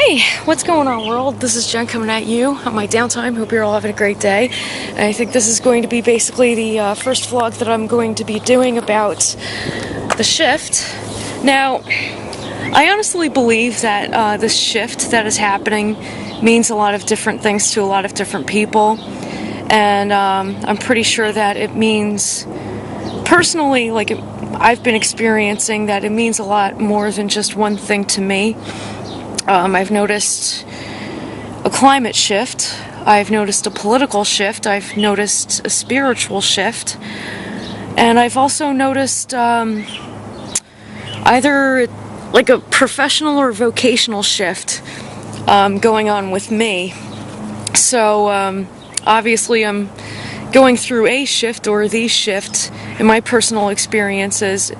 Hey, what's going on, world? This is Jen coming at you on my downtime. Hope you're all having a great day. And I think this is going to be basically the first vlog that I'm going to be doing about the shift. Now, I honestly believe that this shift that is happening means a lot of different things to a lot of different people. And I'm pretty sure that it means, personally, I've been experiencing that it means a lot more than just one thing to me. I've noticed a climate shift, I've noticed a political shift, I've noticed a spiritual shift, and I've also noticed either like a professional or vocational shift going on with me. So obviously I'm going through a shift or the shift in my personal experiences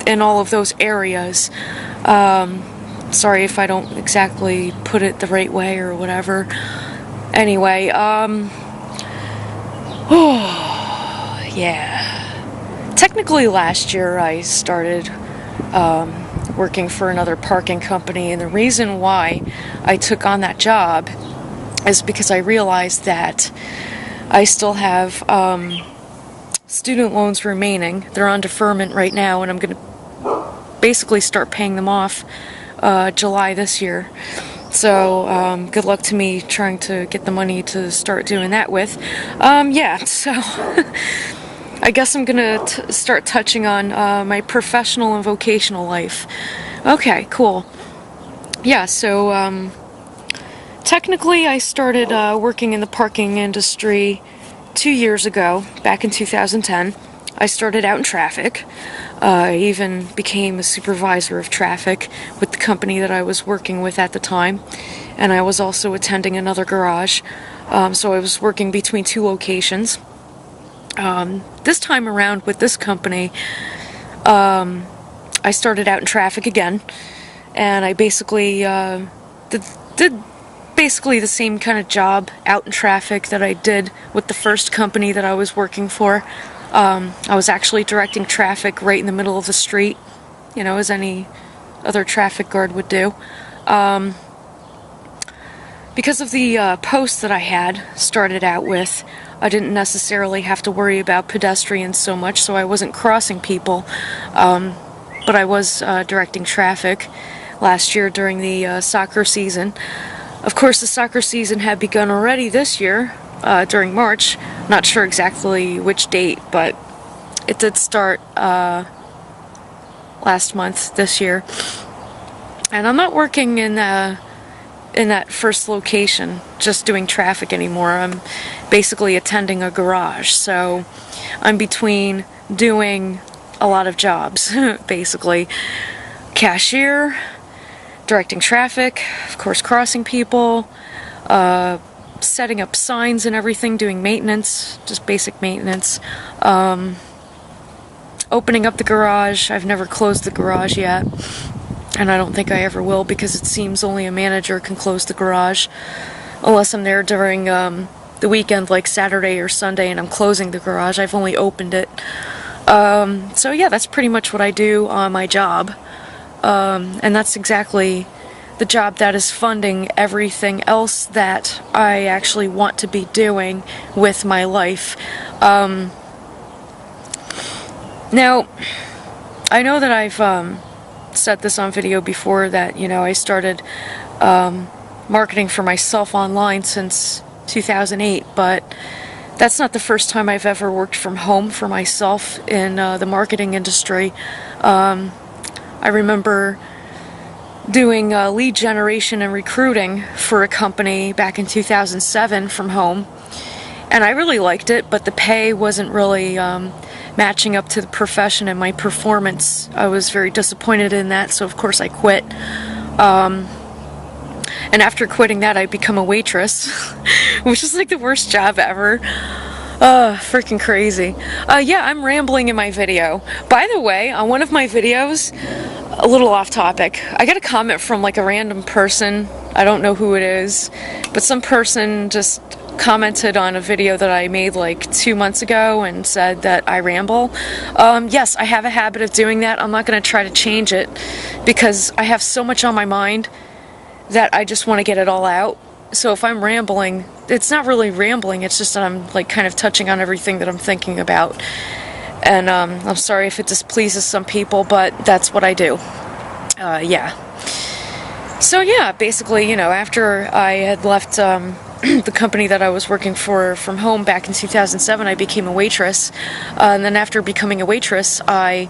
in all of those areas. Sorry if I don't exactly put it the right way or whatever. Anyway, yeah. Technically last year I started working for another parking company, and the reason why I took on that job is because I realized that I still have student loans remaining. They're on deferment right now, and I'm going to basically start paying them off July this year. So good luck to me trying to get the money to start doing that with. Yeah, so I guess I'm gonna start touching on my professional and vocational life. Okay, cool. Yeah, so technically I started working in the parking industry 2 years ago, back in 2010. I started out in traffic. I even became a supervisor of traffic with the company that I was working with at the time, and I was also attending another garage, so I was working between two locations. This time around with this company, I started out in traffic again, and I basically did basically the same kind of job out in traffic that I did with the first company that I was working for. I was actually directing traffic right in the middle of the street, you know, as any other traffic guard would do. Because of the post that I had started out with, I didn't necessarily have to worry about pedestrians so much, so I wasn't crossing people, but I was directing traffic last year during the soccer season. Of course, the soccer season had begun already this year, during March. Not sure exactly which date, but it did start last month this year. And I'm not working in that first location, just doing traffic anymore. I'm basically attending a garage, so I'm between doing a lot of jobs, basically. Cashier, directing traffic, of course crossing people, setting up signs and everything, doing maintenance, just basic maintenance, opening up the garage. I've never closed the garage yet, and I don't think I ever will, because it seems only a manager can close the garage, unless I'm there during the weekend, like Saturday or Sunday, and I'm closing the garage. I've only opened it. So yeah, that's pretty much what I do on my job, and that's exactly the job that is funding everything else that I actually want to be doing with my life. Now, I know that I've said this on video before, that, you know, I started marketing for myself online since 2008, but that's not the first time I've ever worked from home for myself in the marketing industry. I remember doing lead generation and recruiting for a company back in 2007 from home, and I really liked it, but the pay wasn't really matching up to the profession and my performance. I was very disappointed in that, so of course I quit. And after quitting that, I become a waitress, which is like the worst job ever. Freaking crazy. Yeah, I'm rambling in my video. By the way, on one of my videos, a little off topic, I got a comment from like a random person. I don't know who it is, but some person just commented on a video that I made like 2 months ago and said that I ramble. Yes, I have a habit of doing that. I'm not going to try to change it because I have so much on my mind that I just want to get it all out. So if I'm rambling, it's not really rambling, it's just that I'm like kind of touching on everything that I'm thinking about. And I'm sorry if it displeases some people, but that's what I do. Yeah. So yeah, basically, you know, after I had left the company that I was working for from home back in 2007, I became a waitress. And then after becoming a waitress, I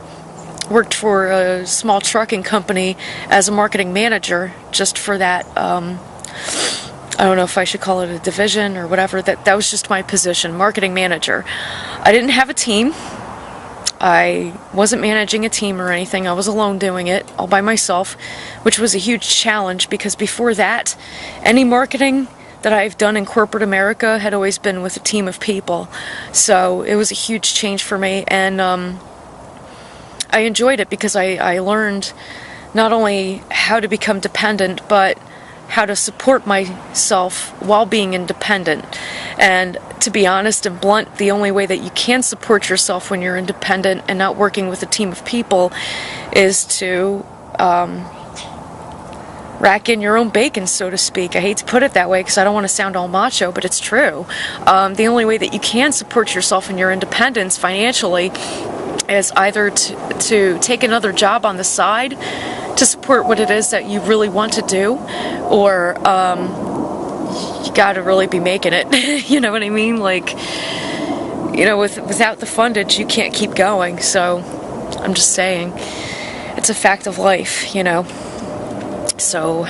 worked for a small trucking company as a marketing manager, just for that, I don't know if I should call it a division or whatever, that was just my position, marketing manager. I didn't have a team. I wasn't managing a team or anything. I was alone doing it, all by myself, which was a huge challenge because before that, any marketing that I've done in corporate America had always been with a team of people. So it was a huge change for me, and I enjoyed it because I learned not only how to become dependent, but how to support myself while being independent. And to be honest and blunt, the only way that you can support yourself when you're independent and not working with a team of people is to rack in your own bacon, so to speak. I hate to put it that way because I don't want to sound all macho, but it's true. The only way that you can support yourself in your independence financially is either to take another job on the side to support what it is that you really want to do, or you gotta really be making it. You know what I mean? Like, you know, without the fundage, you can't keep going. So I'm just saying, it's a fact of life, you know. So,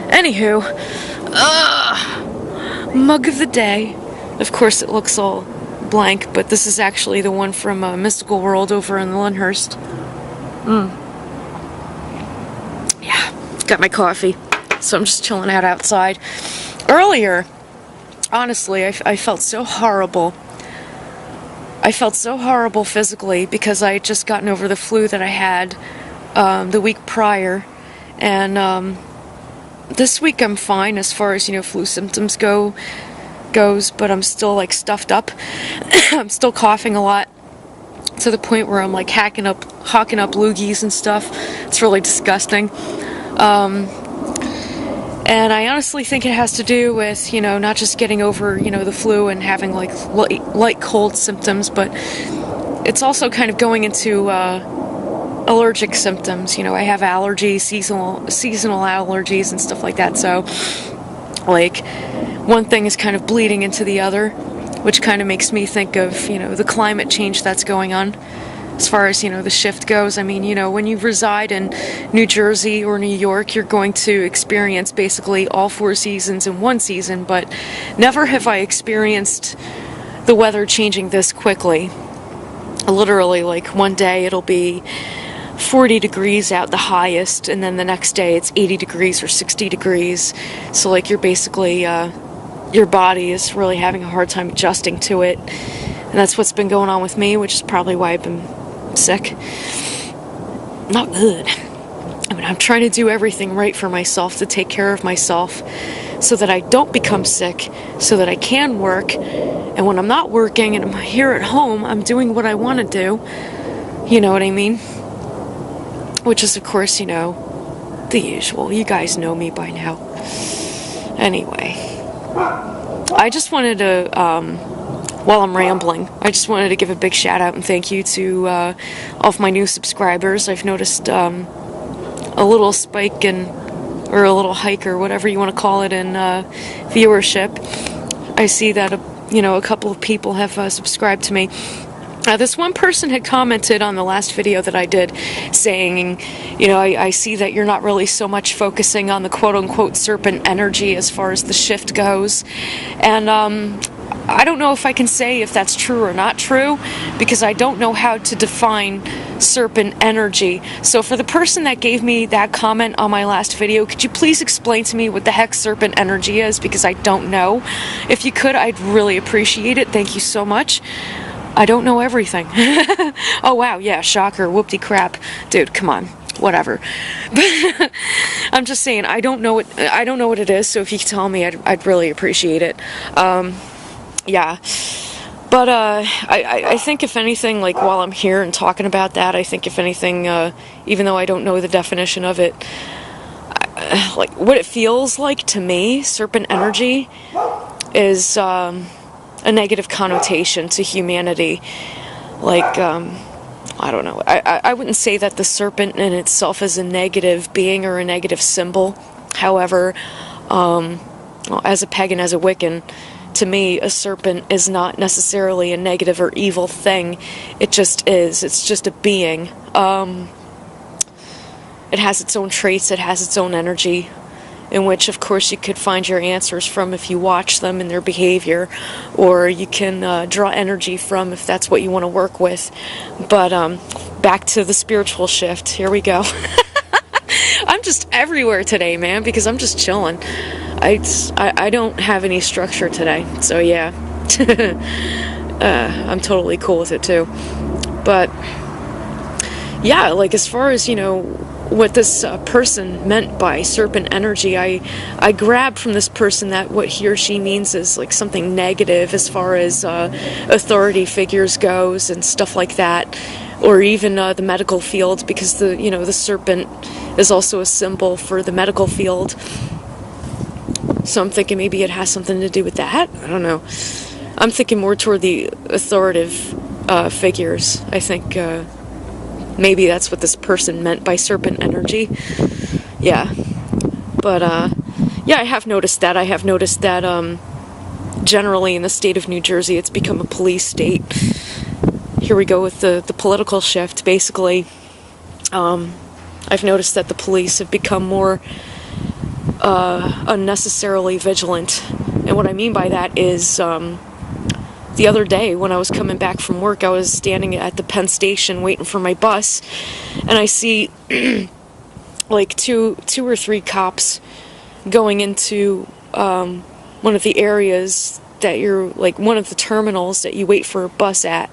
anywho, mug of the day. Of course, it looks all blank, but this is actually the one from Mystical World over in Lyndhurst. Yeah, got my coffee, so I'm just chilling out outside. Earlier, honestly, I felt so horrible. I felt so horrible physically because I had just gotten over the flu that I had the week prior, and this week I'm fine as far as, you know, flu symptoms goes, but I'm still like stuffed up. I'm still coughing a lot to the point where I'm like hawking up loogies and stuff. It's really disgusting. And I honestly think it has to do with, you know, not just getting over, you know, the flu and having like light cold symptoms, but it's also kind of going into allergic symptoms. You know, I have allergies, seasonal allergies and stuff like that. So, like, one thing is kind of bleeding into the other, which kind of makes me think of, you know, the climate change that's going on. As far as, you know, the shift goes, I mean, you know, when you reside in New Jersey or New York, you're going to experience basically all 4 seasons in one season, but never have I experienced the weather changing this quickly. Literally, like, one day it'll be 40 degrees out, the highest, and then the next day it's 80 degrees or 60 degrees. So, like, you're basically, your body is really having a hard time adjusting to it. And that's what's been going on with me, which is probably why I've been sick. Not good. I mean, I'm trying to do everything right for myself to take care of myself so that I don't become sick, so that I can work. And when I'm not working and I'm here at home, I'm doing what I want to do. You know what I mean? Which is, of course, you know, the usual. You guys know me by now. Anyway, I just wanted to, while I'm rambling, I just wanted to give a big shout out and thank you to all of my new subscribers. I've noticed a little spike or a little hike, or whatever you want to call it, in viewership. I see that you know, a couple of people have subscribed to me. This one person had commented on the last video that I did, saying, you know, I see that you're not really so much focusing on the quote-unquote serpent energy as far as the shift goes. And I don't know if I can say if that's true or not true, because I don't know how to define serpent energy. So for the person that gave me that comment on my last video, could you please explain to me what the heck serpent energy is, because I don't know. If you could, I'd really appreciate it. Thank you so much. I don't know everything. Oh wow, yeah, shocker, whoopty crap. Dude, come on. Whatever. I'm just saying, I don't know what it is, so if you could tell me, I'd really appreciate it. Yeah. But I think if anything, like, while I'm here and talking about that, I think if anything, even though I don't know the definition of it, like, what it feels like to me, serpent energy, is a negative connotation to humanity. Like, I don't know. I wouldn't say that the serpent in itself is a negative being or a negative symbol. However, well, as a pagan, as a Wiccan, to me, a serpent is not necessarily a negative or evil thing. It just is. It's just a being. It has its own traits. It has its own energy, in which, of course, you could find your answers from if you watch them and their behavior, or you can draw energy from if that's what you want to work with. But back to the spiritual shift. Here we go. I'm just everywhere today, man, because I'm just chilling. I don't have any structure today, so yeah. I'm totally cool with it too. But yeah, like, as far as, you know, what this person meant by serpent energy, I grabbed from this person that what he or she means is like something negative as far as authority figures goes and stuff like that, or even the medical field, because the serpent is also a symbol for the medical field. So I'm thinking maybe it has something to do with that. I don't know. I'm thinking more toward the authoritative figures. I think maybe that's what this person meant by serpent energy. Yeah. But yeah, I have noticed that. I have noticed that generally in the state of New Jersey, it's become a police state. Here we go with the political shift, basically. I've noticed that the police have become more unnecessarily vigilant. And what I mean by that is, the other day when I was coming back from work, I was standing at the Penn Station waiting for my bus, and I see like two or three cops going into one of the areas that you're, like, one of the terminals that you wait for a bus at.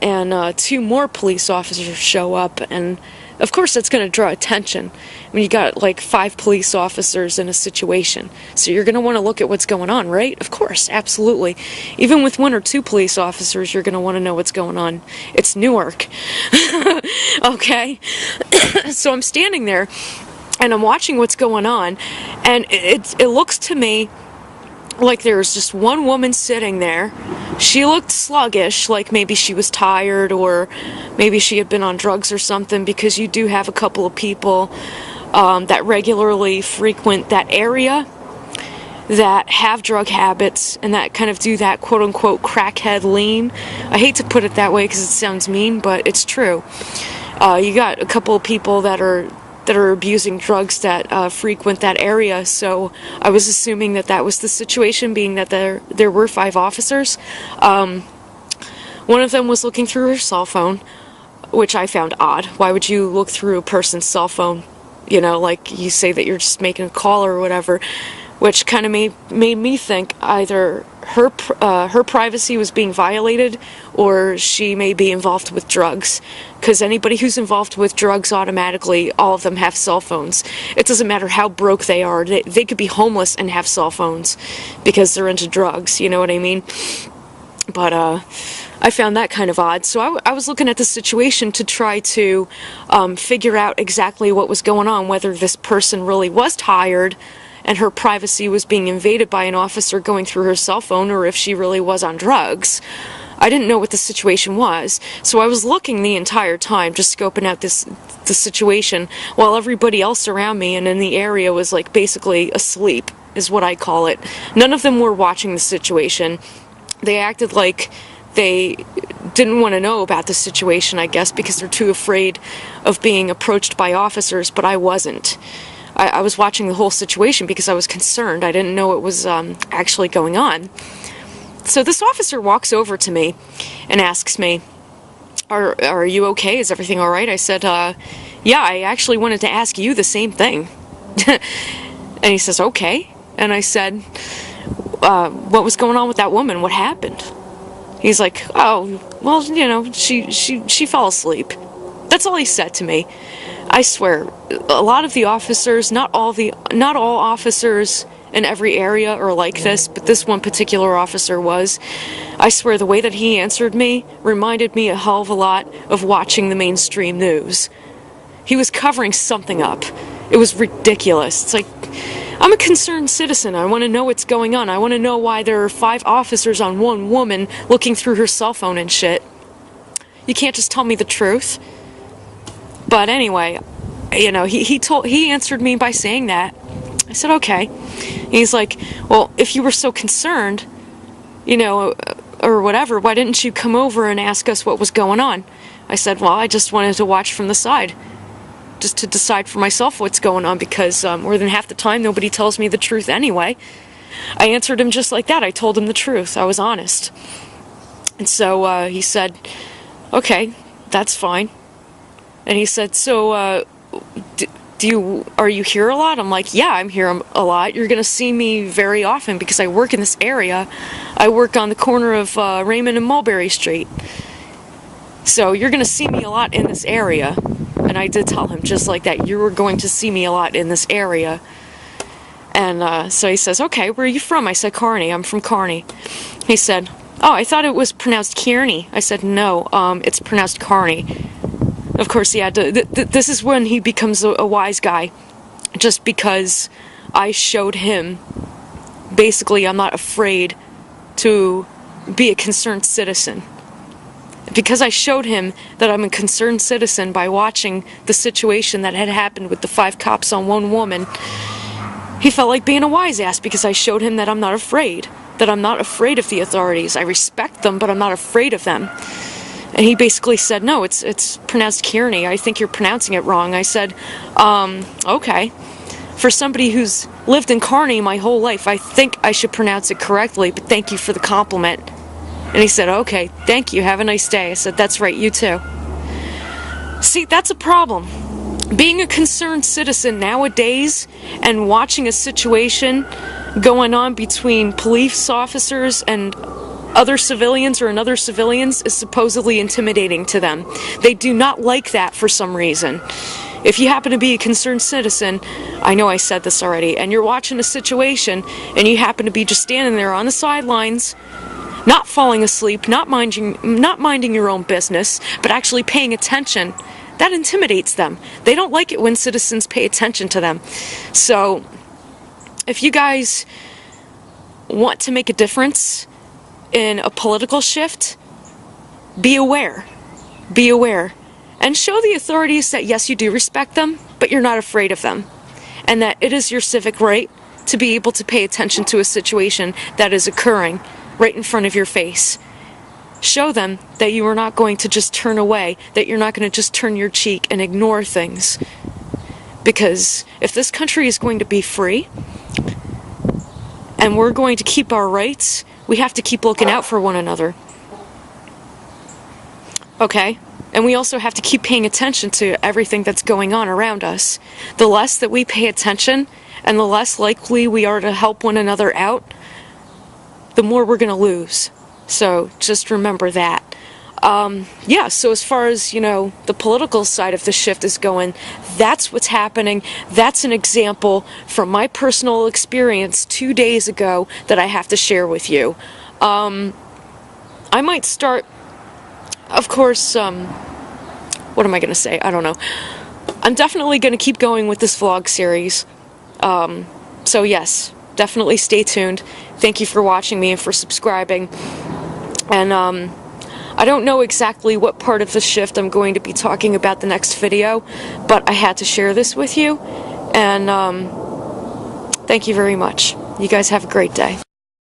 And two more police officers show up, and of course that's going to draw attention when you got like 5 police officers in a situation. So you're going to want to look at what's going on, right? Of course, absolutely. Even with 1 or 2 police officers, you're going to want to know what's going on. It's Newark. Okay? So I'm standing there, and I'm watching what's going on, and it looks to me like there's just one woman sitting there. She looked sluggish, like maybe she was tired, or maybe she had been on drugs or something, because you do have a couple of people that regularly frequent that area that have drug habits and that kind of do that quote-unquote crackhead lean. I hate to put it that way because it sounds mean, but it's true. You got a couple of people that are abusing drugs that frequent that area, so I was assuming that was the situation, being that there were 5 officers. One of them was looking through her cell phone, which I found odd. Why would you look through a person's cell phone? You know, like, you say that you're just making a call or whatever, which kind of made me think either her privacy was being violated, or she may be involved with drugs. Because anybody who's involved with drugs, automatically, all of them have cell phones. It doesn't matter how broke they are. They could be homeless and have cell phones because they're into drugs, you know what I mean? But I found that kind of odd. So I was looking at the situation to try to figure out exactly what was going on, whether this person really was tired and her privacy was being invaded by an officer going through her cell phone, or if she really was on drugs. I didn't know what the situation was, so I was looking the entire time, just scoping out the situation, while everybody else around me and in the area was, like, basically asleep, is what I call it. None of them were watching the situation. They acted like they didn't want to know about the situation, I guess, because they're too afraid of being approached by officers, but I wasn't. I was watching the whole situation because I was concerned. I didn't know what was actually going on. So this officer walks over to me and asks me, are you okay? Is everything all right? I said, yeah, I actually wanted to ask you the same thing. And he says, okay. And I said, what was going on with that woman? What happened? He's like, oh, well, you know, she fell asleep. That's all he said to me. I swear, a lot of the officers, not all officers in every area are like this, but this one particular officer was. I swear the way that he answered me reminded me a hell of a lot of watching the mainstream news. He was covering something up. It was ridiculous. It's like, I'm a concerned citizen. I want to know what's going on. I want to know why there are 5 officers on one woman looking through her cell phone and shit. You can't just tell me the truth. But anyway, you know, he answered me by saying that. I said, okay. And he's like, well, if you were so concerned, you know, or whatever, why didn't you come over and ask us what was going on? I said, well, I just wanted to watch from the side, just to decide for myself what's going on, because more than half the time nobody tells me the truth anyway. I answered him just like that. I told him the truth. I was honest. And so he said, okay, that's fine. And he said, so are you here a lot? I'm like, yeah, I'm here a lot. You're going to see me very often because I work in this area. I work on the corner of Raymond and Mulberry Street. So you're going to see me a lot in this area. And I did tell him just like that, you were going to see me a lot in this area. And so he says, okay, where are you from? I said, Kearney. I'm from Kearney. He said, oh, I thought it was pronounced Kearney. I said, no, it's pronounced Kearney. Of course, yeah, this is when he becomes a wise guy. Just because I showed him, basically, I'm not afraid to be a concerned citizen. Because I showed him that I'm a concerned citizen by watching the situation that had happened with the 5 cops on one woman, he felt like being a wise ass because I showed him that I'm not afraid. That I'm not afraid of the authorities. I respect them, but I'm not afraid of them. And he basically said, no, it's pronounced Kearney. I think you're pronouncing it wrong. I said, okay. For somebody who's lived in Kearney my whole life, I think I should pronounce it correctly, but thank you for the compliment. And he said, okay, thank you, have a nice day. I said, that's right, you too. See, that's a problem. Being a concerned citizen nowadays and watching a situation going on between police officers and other civilians or another civilians is supposedly intimidating to them. They do not like that for some reason. If you happen to be a concerned citizen, I know I said this already, and you're watching a situation and you happen to be just standing there on the sidelines, not falling asleep, not minding your own business, but actually paying attention, that intimidates them. They don't like it when citizens pay attention to them. So, if you guys want to make a difference in a political shift, be aware. Be aware. And show the authorities that yes, you do respect them, but you're not afraid of them. And that it is your civic right to be able to pay attention to a situation that is occurring right in front of your face. Show them that you are not going to just turn away, that you're not going to just turn your cheek and ignore things. Because if this country is going to be free, and we're going to keep our rights, we have to keep looking out for one another. Okay? And we also have to keep paying attention to everything that's going on around us. The less that we pay attention, and the less likely we are to help one another out, the more we're going to lose. So, just remember that. Yeah, so as far as, you know, the political side of the shift is going, that's what's happening. That's an example from my personal experience 2 days ago that I have to share with you. I might start, of course, what am I going to say? I don't know. I'm definitely going to keep going with this vlog series. So yes, definitely stay tuned. Thank you for watching me and for subscribing. And, I don't know exactly what part of the shift I'm going to be talking about the next video, but I had to share this with you, and thank you very much. You guys have a great day.